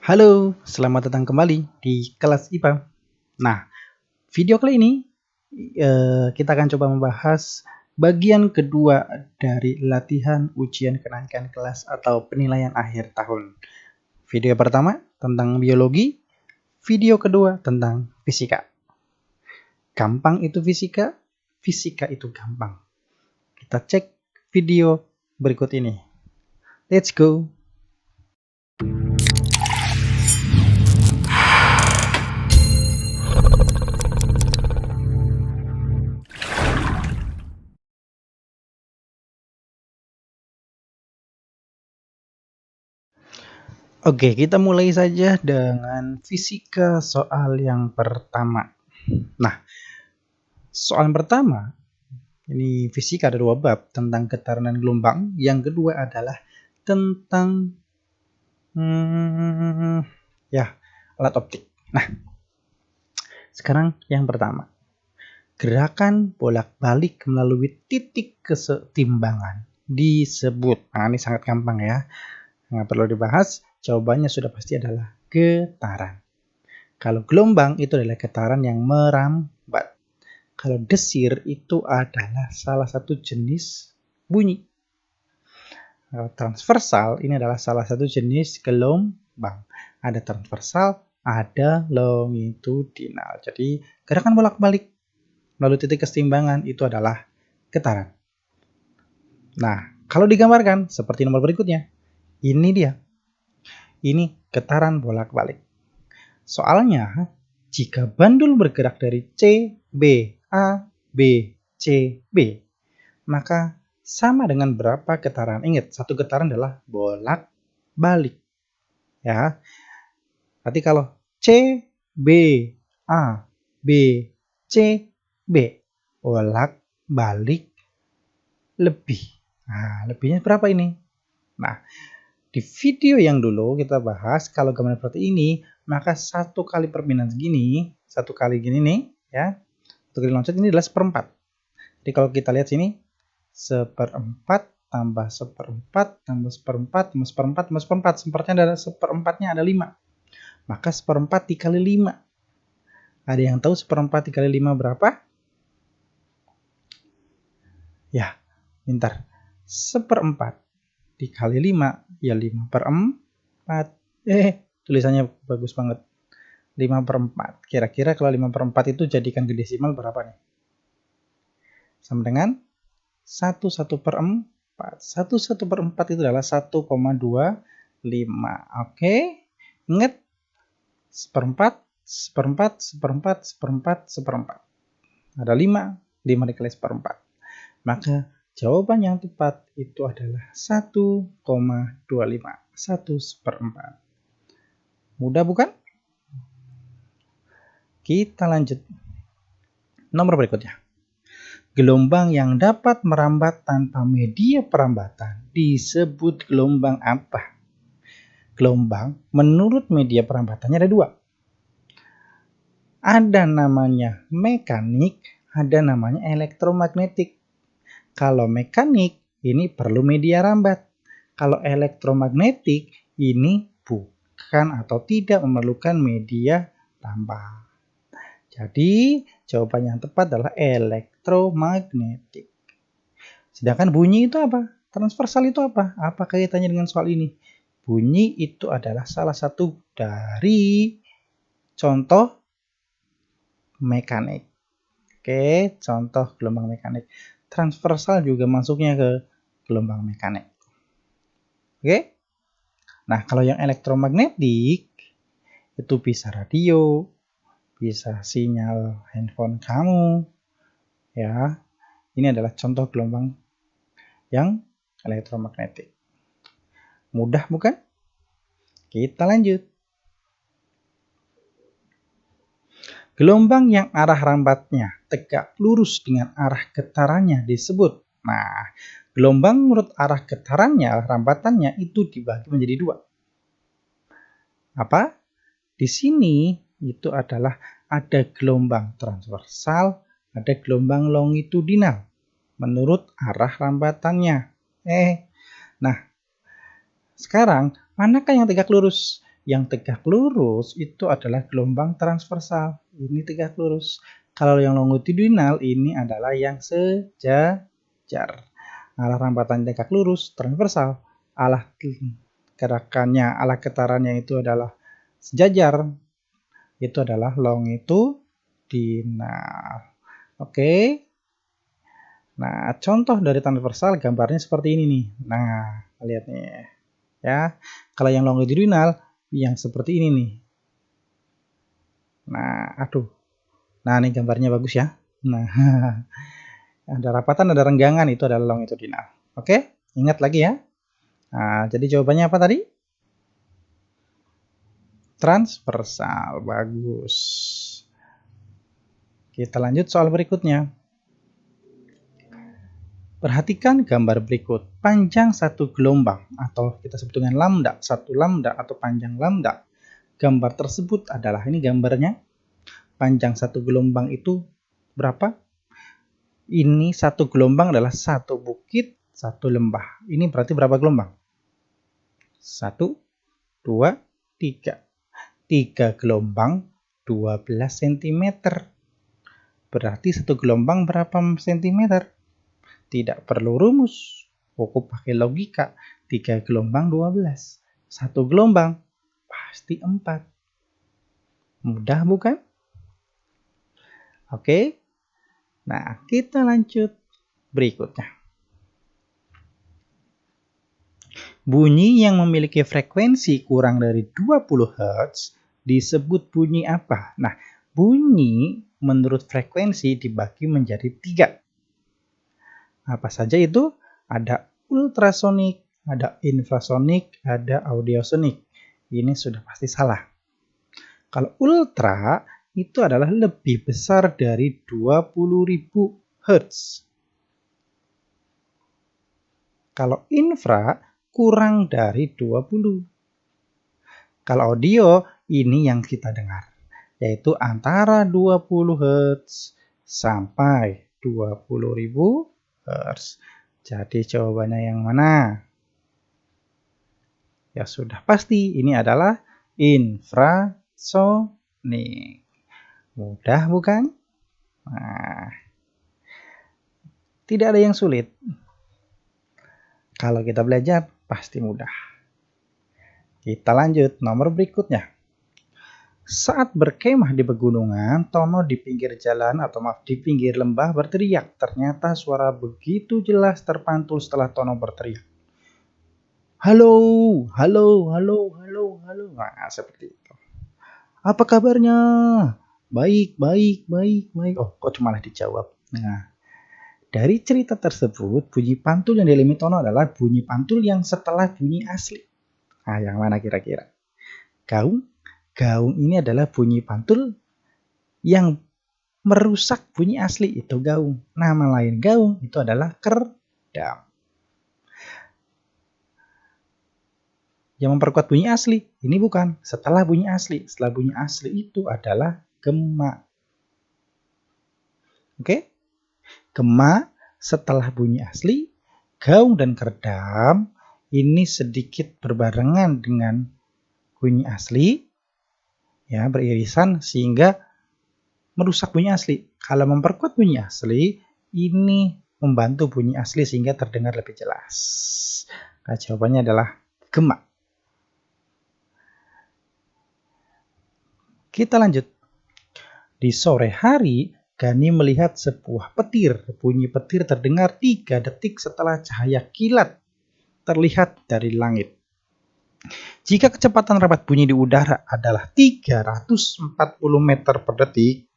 Halo, selamat datang kembali di kelas IPA. Nah, video kali ini kita akan coba membahas bagian kedua dari latihan ujian kenaikan kelas atau penilaian akhir tahun. Video pertama tentang biologi, video kedua tentang fisika. Gampang itu fisika, fisika itu gampang. Kita cek video berikut ini. Let's go! Oke, kita mulai saja dengan fisika soal yang pertama. Nah, soal pertama, ini fisika ada 2 bab tentang getaran dan gelombang. Yang kedua adalah tentang alat optik. Nah, sekarang yang pertama. Gerakan bolak-balik melalui titik kesetimbangan disebut. Nah, ini sangat gampang ya. Nggak perlu dibahas, jawabannya sudah pasti adalah getaran. Kalau gelombang itu adalah getaran yang merambat. Kalau desir itu adalah salah satu jenis bunyi. Kalau transversal ini adalah salah satu jenis gelombang. Ada transversal, ada longitudinal. Jadi gerakan bolak-balik melalui titik kesetimbangan itu adalah getaran. Nah, kalau digambarkan seperti nomor berikutnya. Ini dia. Ini getaran bolak-balik. Soalnya, jika bandul bergerak dari C, B, A, B, C, B, maka sama dengan berapa getaran? Ingat, satu getaran adalah bolak-balik. Ya. Berarti kalau C, B, A, B, C, B, bolak-balik lebih. Nah, lebihnya berapa ini? Nah, di video yang dulu kita bahas kalau gambar seperti ini, maka 1 kali perpindahan segini, 1 kali gini nih, ya. 1 kali loncat ini adalah 1/4. Jadi kalau kita lihat sini, 1/4 tambah 1/4 tambah 1/4 tambah 1/4 tambah 1/4. 1/4-nya ada 5. Maka 1/4 dikali 5. Ada yang tahu 1/4 dikali 5 berapa? Ya, pintar. 1/4 dikali 5 ya 5/4. Tulisannya bagus banget. 5/4. Kira-kira kalau 5/4 itu jadikan ke desimal berapa nih? Sama dengan 1/4. 1/4 itu adalah 1,25. Oke. Ingat 1/4, 1/4, 1/4, 1/4, 1/4. Ada 5 dikali 1/4. Maka jawaban yang tepat itu adalah 1,25. 1/4. Mudah bukan? Kita lanjut. Nomor berikutnya. Gelombang yang dapat merambat tanpa media perambatan disebut gelombang apa? Gelombang menurut media perambatannya ada 2. Ada namanya mekanik, ada namanya elektromagnetik. Kalau mekanik ini perlu media rambat. Kalau elektromagnetik ini bukan atau tidak memerlukan media rambat. Jadi jawaban yang tepat adalah elektromagnetik. Sedangkan bunyi itu apa? Transversal itu apa? Apa kaitannya dengan soal ini? Bunyi itu adalah salah satu dari contoh mekanik. Oke, contoh gelombang mekanik. Transversal juga masuknya ke gelombang mekanik. Oke? Nah, kalau yang elektromagnetik itu bisa radio, bisa sinyal handphone kamu, ya. Ini adalah contoh gelombang yang elektromagnetik. Mudah bukan? Kita lanjut. Gelombang yang arah rambatnya tegak lurus dengan arah getarannya disebut. Nah, gelombang menurut arah getarannya, arah rambatannya itu dibagi menjadi 2. Apa? Di sini itu adalah ada gelombang transversal, ada gelombang longitudinal menurut arah rambatannya. Nah, sekarang manakah yang tegak lurus? Yang tegak lurus itu adalah gelombang transversal. Ini tegak lurus. Kalau yang longitudinal ini adalah yang sejajar. Arah rampatan tegak lurus transversal. Arah gerakannya, arah getarannya itu adalah sejajar. Itu adalah longitudinal. Oke. Nah, contoh dari transversal gambarnya seperti ini nih. Nah, lihat nih. Ya. Kalau yang longitudinal yang seperti ini nih. Nah, aduh. Nah, ini gambarnya bagus ya. Nah, ada rapatan, ada renggangan, itu adalah longitudinal. Oke, ingat lagi ya. Nah, jadi jawabannya apa tadi? Transversal, bagus. Kita lanjut soal berikutnya. Perhatikan gambar berikut. Panjang satu gelombang atau kita sebut dengan lambda, satu lambda atau panjang lambda. Gambar tersebut adalah, ini gambarnya. Panjang satu gelombang itu berapa? Ini satu gelombang adalah satu bukit, satu lembah. Ini berarti berapa gelombang? 1, 2, 3. 3 gelombang 12 cm. Berarti satu gelombang berapa cm? Tidak perlu rumus. Cukup pakai logika. 3 gelombang 12. Satu gelombang pasti 4. Mudah bukan? Oke. Nah, kita lanjut berikutnya. Bunyi yang memiliki frekuensi kurang dari 20 Hz disebut bunyi apa? Nah, bunyi menurut frekuensi dibagi menjadi 3. Apa saja itu? Ada ultrasonik, ada infrasonik, ada audiosonik. Ini sudah pasti salah. Kalau ultra itu adalah lebih besar dari 20.000 Hz. Kalau infra kurang dari 20. Kalau audio ini yang kita dengar, yaitu antara 20 Hz sampai 20.000 Hz. Jadi jawabannya yang mana? Ya sudah pasti ini adalah infrasonik. Mudah bukan? Nah, tidak ada yang sulit. Kalau kita belajar pasti mudah. Kita lanjut nomor berikutnya. Saat berkemah di pegunungan, Tono di pinggir jalan di pinggir lembah berteriak. Ternyata suara begitu jelas terpantul setelah Tono berteriak. Halo, halo, halo, halo, halo. Nah, seperti itu. Apa kabarnya? Baik, baik, baik, baik. Oh, kok cuma dijawab. Nah, dari cerita tersebut, bunyi pantul yang dialami Tono adalah bunyi pantul yang setelah bunyi asli. Nah, yang mana kira-kira? Gaung? Gaung ini adalah bunyi pantul yang merusak bunyi asli, itu gaung. Nama lain gaung itu adalah kerdam. Yang memperkuat bunyi asli, ini bukan. Setelah bunyi asli. Setelah bunyi asli itu adalah gema. Oke? Gema setelah bunyi asli, gaung dan kerdam ini sedikit berbarengan dengan bunyi asli. Ya, beririsan sehingga merusak bunyi asli. Kalau memperkuat bunyi asli, ini membantu bunyi asli sehingga terdengar lebih jelas. Nah, jawabannya adalah gema. Kita lanjut. Di sore hari, Gani melihat sebuah petir. Bunyi petir terdengar 3 detik setelah cahaya kilat terlihat dari langit. Jika kecepatan rapat bunyi di udara adalah 340 meter per detik,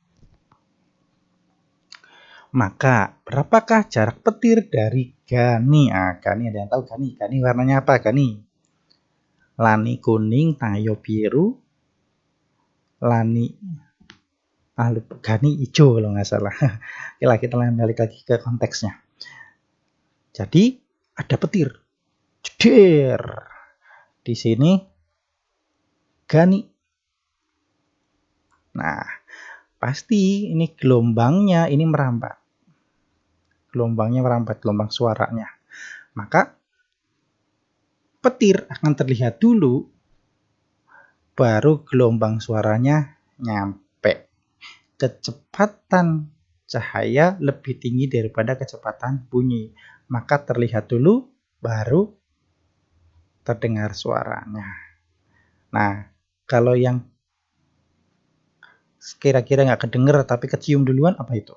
maka berapakah jarak petir dari Gani? Gani ada yang tahu Gani? Gani warnanya apa Gani? Lani kuning, Tayo biru, Lani Gani hijau kalau nggak salah. Oke, kita balik lagi ke konteksnya. Jadi ada petir. Jeder. Di sini Gani. Nah, pasti ini gelombangnya ini merambat. Gelombangnya merambat, gelombang suaranya. Maka petir akan terlihat dulu baru gelombang suaranya nyampe. Kecepatan cahaya lebih tinggi daripada kecepatan bunyi. Maka terlihat dulu, baru terdengar suaranya. Nah, kalau yang kira-kira nggak kedenger tapi kecium duluan, apa itu?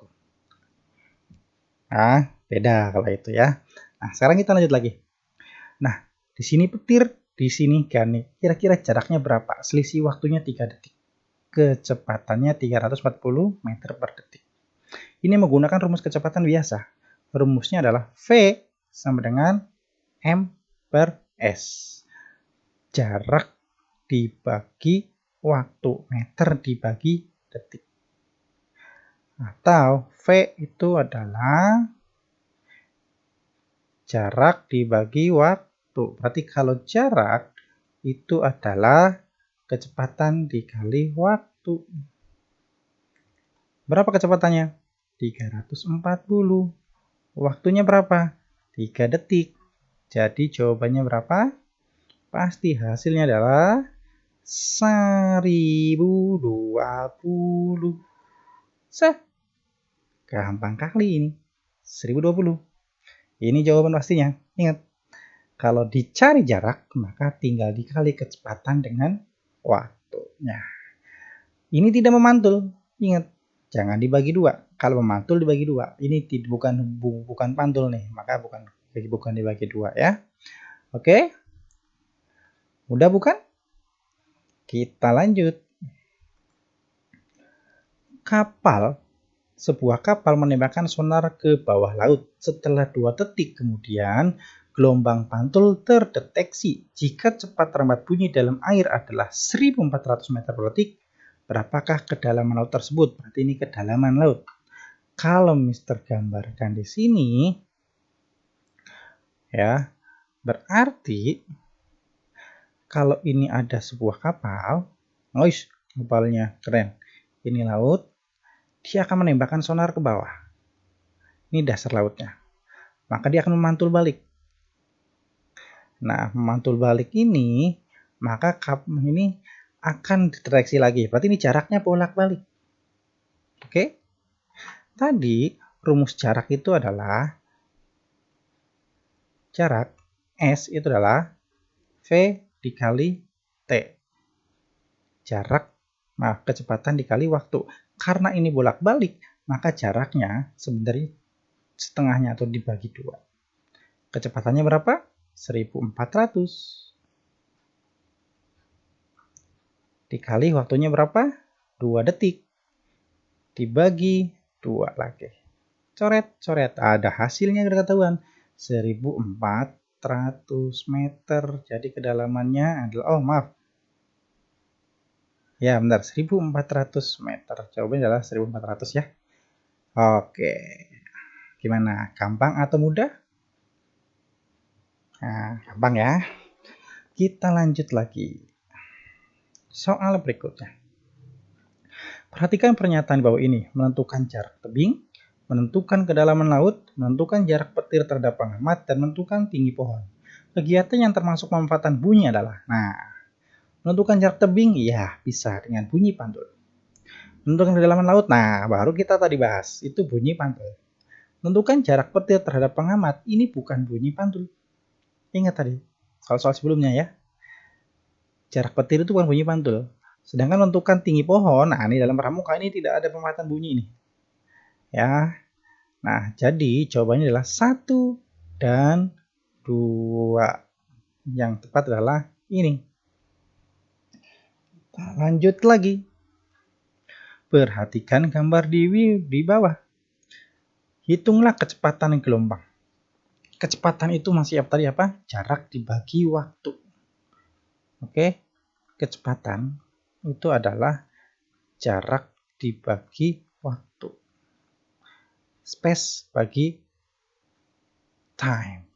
Nah, beda kalau itu ya. Nah, sekarang kita lanjut lagi. Nah, di sini petir, di sini gani. Kira-kira jaraknya berapa? Selisih waktunya 3 detik. Kecepatannya 340 meter per detik. Ini menggunakan rumus kecepatan biasa. Rumusnya adalah V sama dengan M per S. Jarak dibagi waktu, meter dibagi detik. Atau V itu adalah jarak dibagi waktu. Berarti kalau jarak itu adalah kecepatan dikali waktu. Berapa kecepatannya? 340. Waktunya berapa? 3 detik. Jadi jawabannya berapa? Pasti hasilnya adalah 1020. Gampang kali ini. 1020. Ini jawaban pastinya. Ingat, kalau dicari jarak, maka tinggal dikali kecepatan dengan waktunya. Ini tidak memantul. Ingat, jangan dibagi dua. Kalau memantul dibagi dua. Ini bukan pantul nih, maka bukan dibagi dua ya. Oke? Udah bukan? Kita lanjut. Sebuah kapal menembakkan sonar ke bawah laut. Setelah 2 detik kemudian, gelombang pantul terdeteksi. Jika cepat rambat bunyi dalam air adalah 1400 meter per detik, berapakah kedalaman laut tersebut? Berarti ini kedalaman laut. Kalau Mister gambarkan di sini, ya, berarti kalau ini ada sebuah kapal, kapalnya keren. Ini laut, dia akan menembakkan sonar ke bawah. Ini dasar lautnya. Maka dia akan memantul balik. Nah, memantul balik ini, maka kapal ini akan dideteksi lagi. Berarti ini jaraknya bolak-balik. Oke? Tadi rumus jarak itu adalah jarak S itu adalah V dikali T. Jarak, kecepatan dikali waktu. Karena ini bolak-balik, maka jaraknya sebenarnya setengahnya atau dibagi 2. Kecepatannya berapa? 1400. Dikali waktunya berapa? 2 detik. Dibagi 2 lagi. Coret-coret. Ada hasilnya udah ketahuan. 1400 meter. Jadi kedalamannya adalah, ya benar, 1400 meter. Jawabannya adalah 1400 ya. Oke. Gimana? Gampang atau mudah? Nah, gampang ya. Kita lanjut lagi. Soal berikutnya. Perhatikan pernyataan di bawah ini. Menentukan jarak tebing, menentukan kedalaman laut, menentukan jarak petir terhadap pengamat, dan menentukan tinggi pohon. Kegiatan yang termasuk pemanfaatan bunyi adalah, menentukan jarak tebing, ya bisa dengan bunyi pantul. Menentukan kedalaman laut, baru kita tadi bahas, itu bunyi pantul. Menentukan jarak petir terhadap pengamat, ini bukan bunyi pantul. Ingat tadi, soal-soal sebelumnya ya. Jarak petir itu bukan bunyi pantul. Sedangkan menentukan tinggi pohon, ini dalam pramuka ini tidak ada pemanfaatan bunyi ini. Ya. Nah, jadi jawabannya adalah 1 dan 2. Yang tepat adalah ini. Kita lanjut lagi. Perhatikan gambar di bawah. Hitunglah kecepatan gelombang. Kecepatan itu masih tadi apa? Jarak dibagi waktu. Oke. Kecepatan itu adalah jarak dibagi waktu. Space bagi time.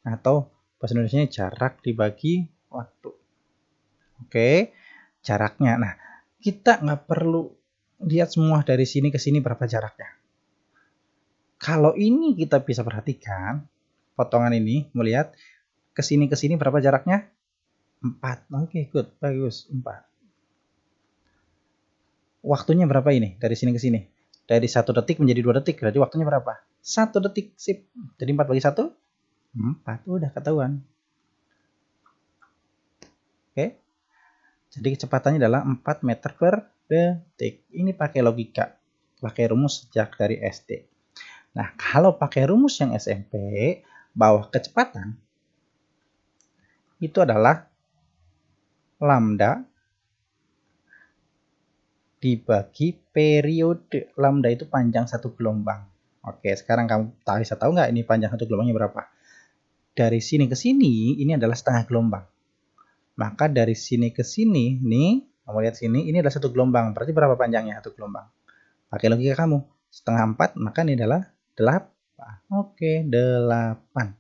Atau bahasa Indonesia jarak dibagi waktu. Oke, jaraknya. Nah, kita nggak perlu lihat semua dari sini ke sini berapa jaraknya. Kalau ini kita bisa perhatikan, potongan ini, melihat ke sini berapa jaraknya? 4. Oke, good, bagus, 4. waktunya berapa ini? Dari sini ke sini. Dari 1 detik menjadi 2 detik. Berarti waktunya berapa? 1 detik. Sip. Jadi 4 bagi 1? 4. Udah ketahuan. Oke. Jadi kecepatannya adalah 4 meter per detik. Ini pakai logika. Pakai rumus sejak dari SD. Nah, kalau pakai rumus yang SMP, bahwa kecepatan itu adalah lambda dibagi periode. Lambda itu panjang satu gelombang. Oke, sekarang kamu bisa tahu nggak ini panjang satu gelombangnya berapa? Dari sini ke sini, ini adalah setengah gelombang. Maka dari sini ke sini, nih, kamu lihat sini, ini adalah satu gelombang. Berarti berapa panjangnya satu gelombang? Pakai logika kamu. Setengah 4, maka ini adalah 8. Oke, 8.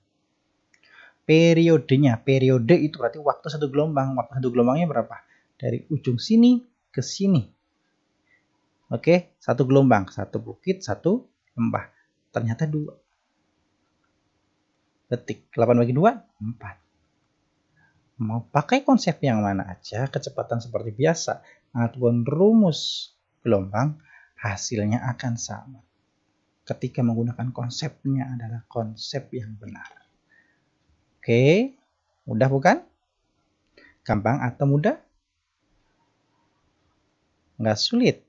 Periodenya, periode itu berarti waktu satu gelombang. Waktu satu gelombangnya berapa? Dari ujung sini ke sini. Oke, satu gelombang, satu bukit, satu lembah. Ternyata 2 detik. 8 bagi 2, 4. Mau pakai konsep yang mana aja, kecepatan seperti biasa, ataupun rumus gelombang, hasilnya akan sama. Ketika menggunakan konsepnya adalah konsep yang benar. Oke, mudah bukan? Gampang atau mudah? Nggak sulit.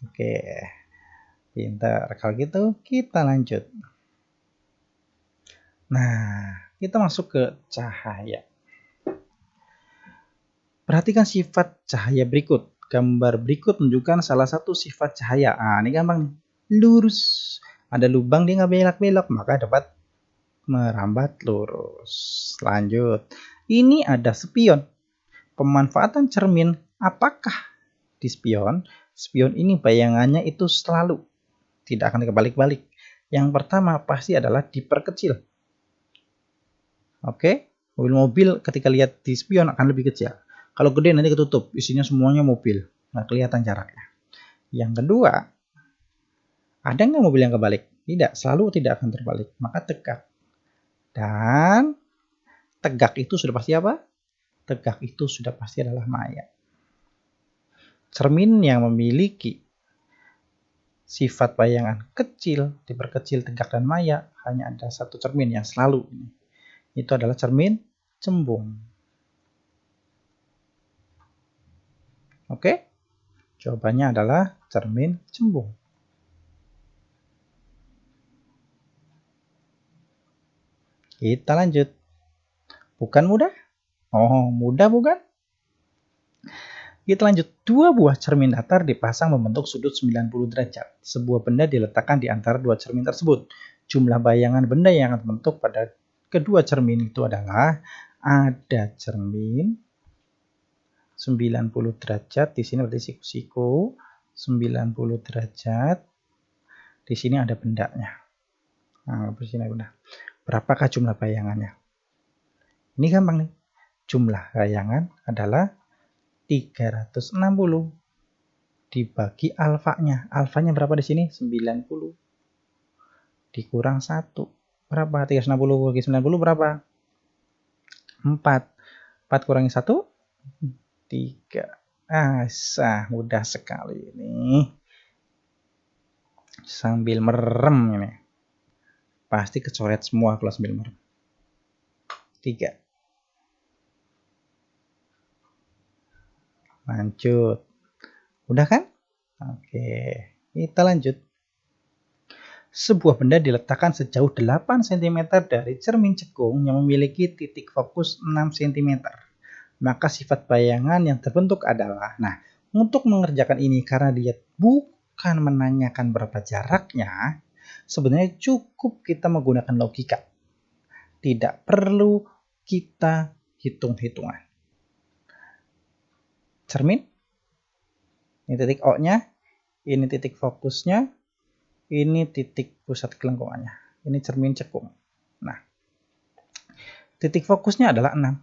Oke, pintar. Kalau gitu kita lanjut. Nah, kita masuk ke cahaya. Perhatikan sifat cahaya berikut. Gambar berikut menunjukkan salah satu sifat cahaya. Ini gampang nih. Lurus. Ada lubang, dia nggak belok-belok, maka dapat merambat lurus. Lanjut. Ini ada spion. Pemanfaatan cermin. Apakah di spion? Spion ini bayangannya itu selalu tidak akan kebalik-balik. Yang pertama pasti adalah diperkecil. Oke, mobil-mobil ketika lihat di spion akan lebih kecil. Kalau gede nanti ketutup, isinya semuanya mobil, nggak kelihatan jaraknya. Yang kedua, ada nggak mobil yang kebalik? Tidak, selalu tidak akan terbalik. Maka tegak. Dan tegak itu sudah pasti apa? Tegak itu sudah pasti adalah maya. Cermin yang memiliki sifat bayangan kecil, diperkecil, tegak, dan maya, hanya ada satu cermin yang selalu. Itu adalah cermin cembung. Oke? Jawabannya adalah cermin cembung. Kita lanjut. Bukan mudah? Oh, mudah bukan? Kita lanjut. 2 buah cermin datar dipasang membentuk sudut 90 derajat. Sebuah benda diletakkan di antara 2 cermin tersebut. Jumlah bayangan benda yang akan terbentuk pada kedua cermin itu adalah ada cermin 90 derajat. Di sini berarti siku-siku 90 derajat. Di sini ada bendanya. Nah, di sini benda. Berapakah jumlah bayangannya? Ini gampang nih. Jumlah bayangan adalah 360 dibagi alfanya. Alfanya berapa di sini? 90. Dikurang 1. Berapa? 360 bagi 90 berapa? 4. 4 kurangi 1? 3. Mudah sekali ini. Sambil merem ini. Pasti kecoret semua kalau sambil merem. 3. Lanjut. Udah kan? Oke, kita lanjut. Sebuah benda diletakkan sejauh 8 cm dari cermin cekung yang memiliki titik fokus 6 cm. Maka sifat bayangan yang terbentuk adalah, nah, untuk mengerjakan ini karena dia bukan menanyakan berapa jaraknya, sebenarnya cukup kita menggunakan logika. Tidak perlu kita hitung-hitungan. Cermin, ini titik O-nya, ini titik fokusnya, ini titik pusat kelengkungannya. Ini cermin cekung. Nah, titik fokusnya adalah 6.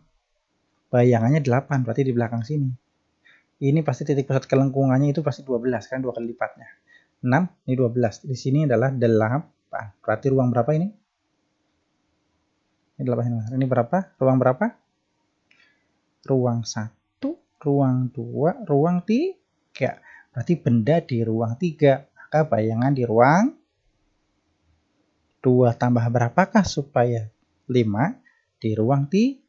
Bayangannya 8, berarti di belakang sini. Ini pasti titik pusat kelengkungannya itu pasti 12, kan 2 kali lipatnya. 6, ini 12. Di sini adalah 8. Berarti ruang berapa ini? Ini 8. Ini berapa? Ruang berapa? Ruang 1, ruang 2, ruang 3. Berarti benda di ruang 3, maka bayangan di ruang 2 tambah berapakah supaya 5 di ruang 3?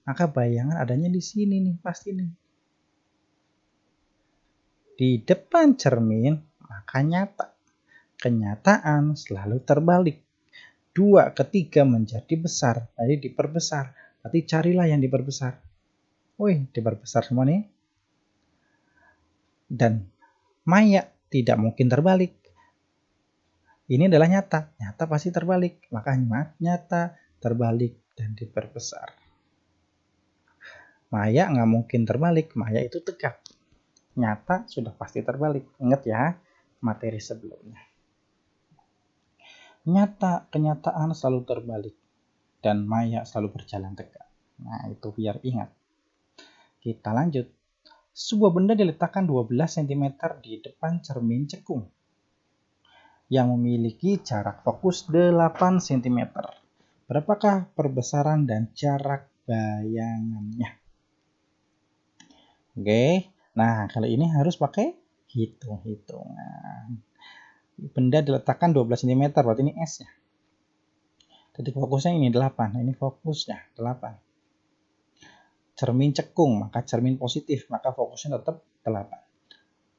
Maka bayangan adanya di sini nih, pasti nih. Di depan cermin, maka nyata. Kenyataan selalu terbalik. 2 ke 3 menjadi besar, jadi diperbesar. Berarti carilah yang diperbesar. Wih, diperbesar semua nih. Dan maya tidak mungkin terbalik. Ini adalah nyata. Nyata pasti terbalik. Maka nyata terbalik dan diperbesar. Maya nggak mungkin terbalik. Maya itu tegak. Nyata sudah pasti terbalik. Ingat ya materi sebelumnya. Nyata, kenyataan selalu terbalik. Dan maya selalu berjalan tegak. Nah, itu biar ingat. Kita lanjut. Sebuah benda diletakkan 12 cm di depan cermin cekung yang memiliki jarak fokus 8 cm. Berapakah perbesaran dan jarak bayangannya? Oke, nah kali ini harus pakai hitung-hitungan. Benda diletakkan 12 cm, berarti ini S-nya. Titik fokusnya ini 8, ini fokusnya 8. Cermin cekung, maka cermin positif, maka fokusnya tetap 8.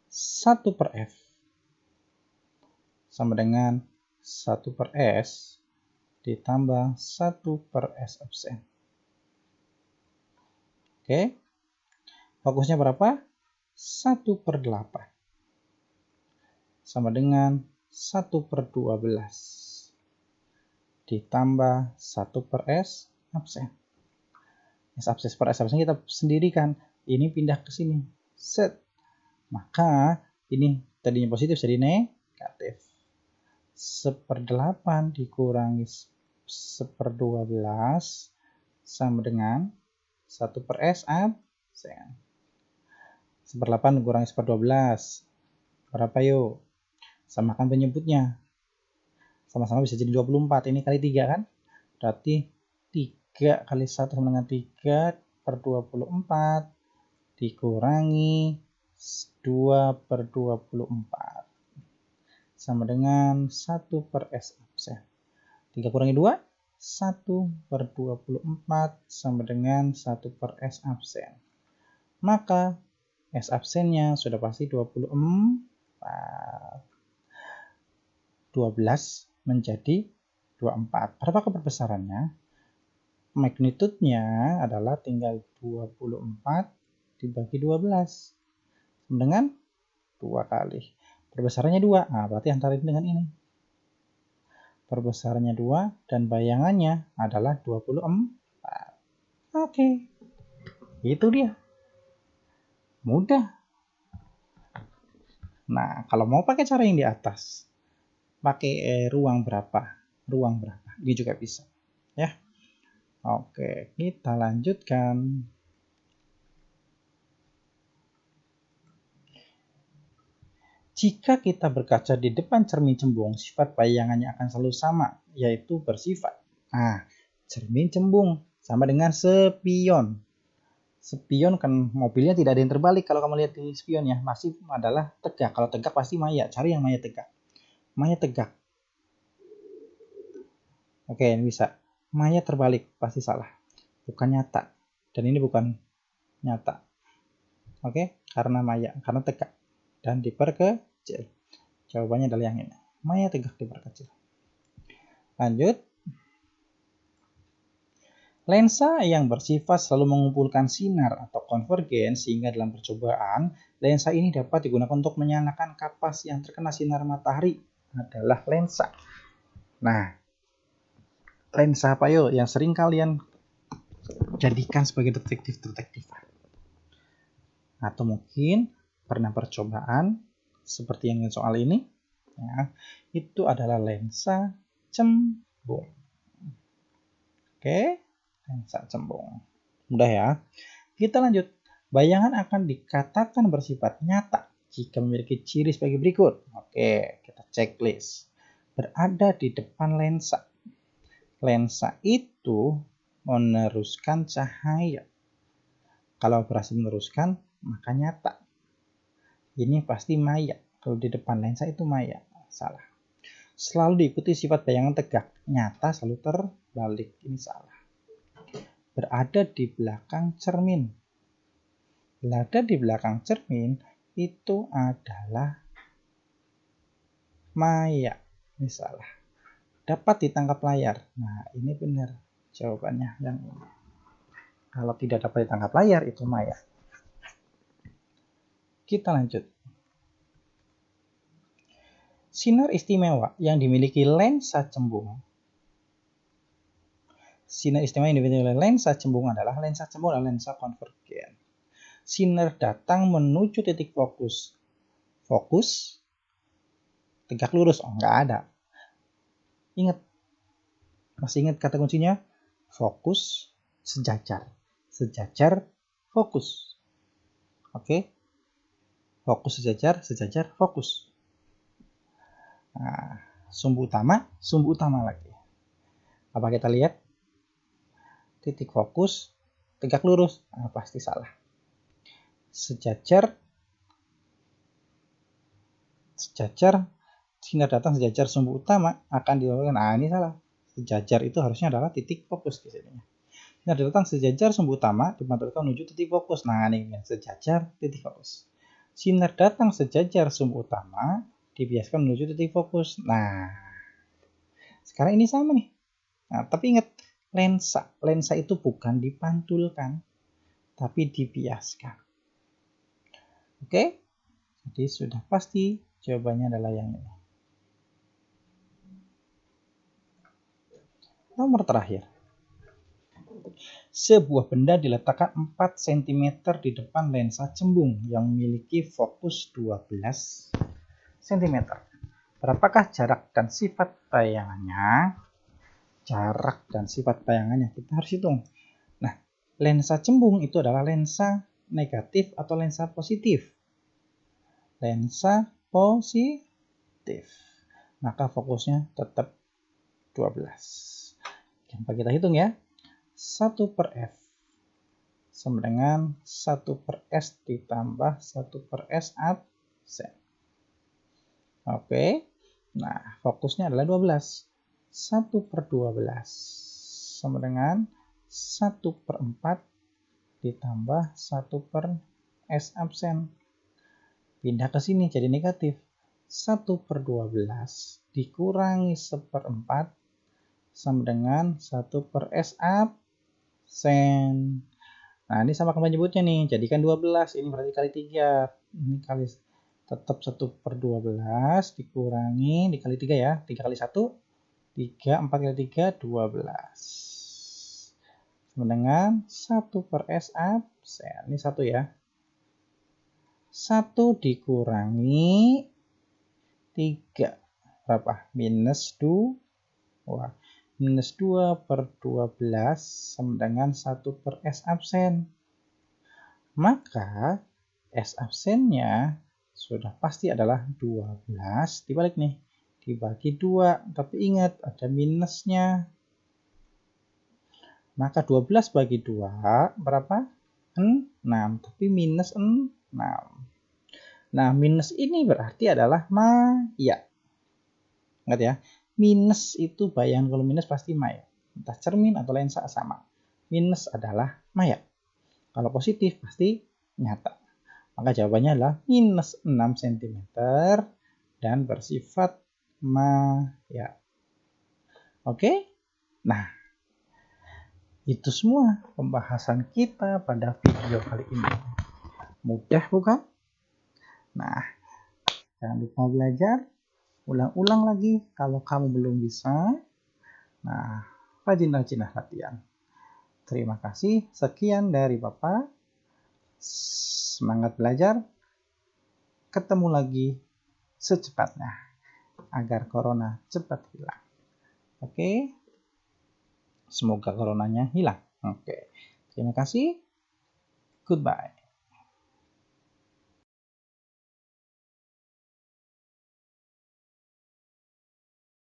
1 per F sama dengan 1 per S ditambah 1 per S absen. Oke, fokusnya berapa? 1 per 8 sama dengan 1 per 12 ditambah 1 per S absen. S absen per S absen kita sendirikan. Ini pindah ke sini. Set. Maka ini tadinya positif jadi negatif. 1/8 dikurangi 1/12 sama dengan 1 per S absen. 1/8 dikurangi 1/12. Berapa yuk? Samakan penyebutnya. Sama-sama bisa jadi 24. Ini kali 3 kan? Berarti 3 kali 1 sama dengan 3 per 24 dikurangi 2 per 24 sama dengan 1 per S absen. 3 kurangi 2, 1 per 24 sama dengan 1 per S absen. Maka S absennya sudah pasti 24. 12 menjadi 24. Berapakah perbesarannya? Magnitudenya adalah tinggal 24 dibagi 12 dengan 2 kali. Perbesarannya 2. Nah, berarti antara ini dengan ini. Perbesarannya 2 dan bayangannya adalah 24. Oke. Itu dia. Mudah. Nah, kalau mau pakai cara yang di atas, pakai ruang berapa? Ruang berapa? Ini juga bisa. Ya. Oke, kita lanjutkan. Jika kita berkaca di depan cermin cembung, sifat bayangannya akan selalu sama, yaitu bersifat. Nah, cermin cembung sama dengan spion. Spion kan mobilnya tidak ada yang terbalik. Kalau kamu lihat di spion ya, masih adalah tegak. Kalau tegak pasti maya. Cari yang maya tegak. Maya tegak. Oke, ini bisa. Maya terbalik pasti salah. Bukan nyata. Dan ini bukan nyata. Oke, karena maya, karena tegak dan diperkecil. Jawabannya adalah yang ini. Maya tegak diperkecil. Lanjut. Lensa yang bersifat selalu mengumpulkan sinar atau konvergen sehingga dalam percobaan lensa ini dapat digunakan untuk menyalakan kapas yang terkena sinar matahari adalah lensa. Nah, lensa apa yuk yang sering kalian jadikan sebagai detektif-detektifan? Atau mungkin pernah percobaan seperti yang soal ini, ya, itu adalah lensa cembung. Oke, lensa cembung. Mudah ya. Kita lanjut. Bayangan akan dikatakan bersifat nyata jika memiliki ciri sebagai berikut. Oke, kita checklist. Berada di depan lensa. Lensa itu meneruskan cahaya. Kalau berhasil meneruskan, maka nyata. Ini pasti maya. Kalau di depan lensa itu maya. Salah. Selalu diikuti sifat bayangan tegak. Nyata selalu terbalik. Ini salah. Berada di belakang cermin. Berada di belakang cermin itu adalah maya. Ini salah. Dapat ditangkap layar. Nah, ini benar jawabannya yang ini. Kalau tidak dapat ditangkap layar itu maya. Kita lanjut. Sinar istimewa yang dimiliki lensa cembung. Sinar istimewa yang dimiliki lensa cembung adalah lensa konvergen. Sinar datang menuju titik fokus. Fokus tegak lurus. Oh, nggak ada. Ingat. Masih ingat kata kuncinya? Fokus sejajar. Sejajar fokus. Oke. Fokus sejajar, fokus. Nah, sumbu utama lagi. Apa kita lihat? Titik fokus, tegak lurus. Nah, pasti salah. Sejajar, sinar datang sejajar sumbu utama akan dilakukan. Nah, ini salah. Sejajar itu harusnya adalah titik fokus di sini. Sinar datang sejajar sumbu utama dipantulkan menuju titik fokus. Nah, ini sejajar titik fokus. Sinar datang sejajar sumbu utama dibiaskan menuju titik fokus. Nah, sekarang ini sama nih. Nah, tapi ingat, lensa itu bukan dipantulkan, tapi dibiaskan. Oke? Jadi sudah pasti jawabannya adalah yang ini. Nomor terakhir. Sebuah benda diletakkan 4 cm di depan lensa cembung yang memiliki fokus 12 cm. Berapakah jarak dan sifat bayangannya? Jarak dan sifat bayangannya kita harus hitung. Nah, lensa cembung itu adalah lensa negatif atau lensa positif. Lensa positif. Maka fokusnya tetap 12. Coba kita hitung ya. 1 per F sama dengan 1 per S ditambah 1 per S absen. Oke. Nah, fokusnya adalah 12. 1 per 12 sama dengan 1 per 4 ditambah 1 per S absen. Pindah ke sini jadi negatif. 1 per 12 dikurangi 1/4 sama dengan 1 per S absen. Nah, ini sama penyebutnya nih. Jadikan 12. Ini berarti kali 3. Ini kali tetap 1 per 12 dikurangi dikali 3 ya. 3 kali 1, 3. 4 kali 3, 12. Sama dengan 1 per S absen. Ini 1 ya. 1 dikurangi 3. Berapa? Minus 2. Minus 2 per 12 sama dengan 1 per S absen. Maka S absennya sudah pasti adalah 12 dibalik nih. Dibagi 2. Tapi ingat ada minusnya. Maka 12 bagi 2 berapa? 6. Tapi minus 6. Nah, minus ini berarti adalah maya. Ingat ya. Minus itu bayangan, kalau minus pasti maya. Entah cermin atau lensa sama. Minus adalah maya. Kalau positif pasti nyata. Maka jawabannya adalah minus 6 cm dan bersifat maya. Oke? Nah, itu semua pembahasan kita pada video kali ini. Mudah bukan? Nah, jangan lupa belajar. Ulang-ulang lagi kalau kamu belum bisa. Nah, rajin-rajinlah latihan. Terima kasih. Sekian dari Bapak. Semangat belajar. Ketemu lagi secepatnya agar corona cepat hilang. Oke. Semoga coronanya hilang. Oke. Terima kasih. Goodbye.